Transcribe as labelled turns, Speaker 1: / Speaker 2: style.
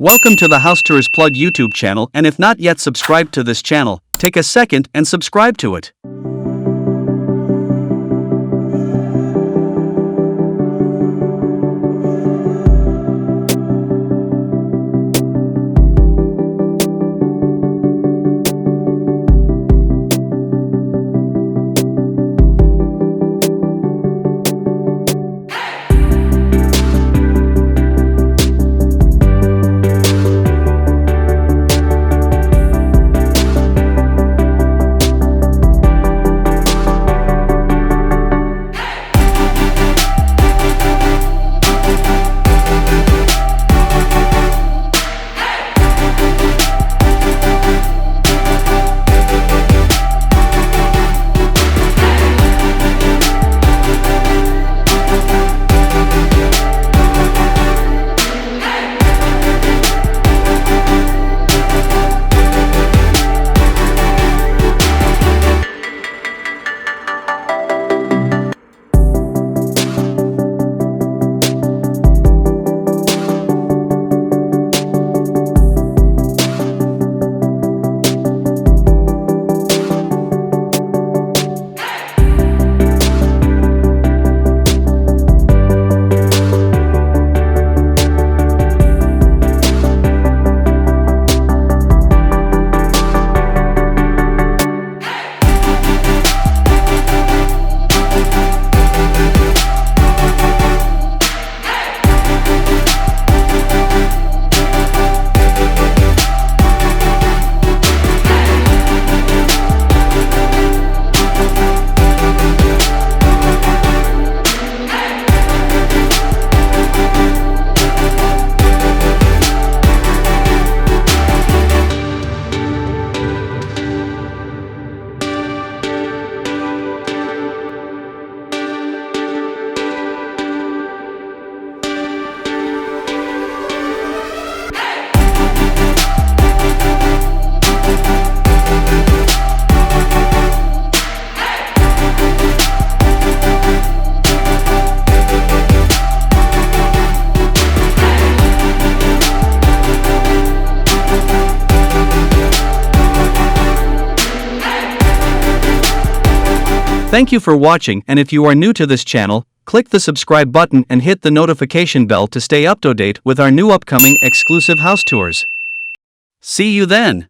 Speaker 1: Welcome to the House Tours Plug YouTube channel, and if not yet subscribed to this channel, take a second and subscribe to it. Thank you for watching, and if you are new to this channel, click the subscribe button and hit the notification bell to stay up to date with our new upcoming exclusive house tours. See you then!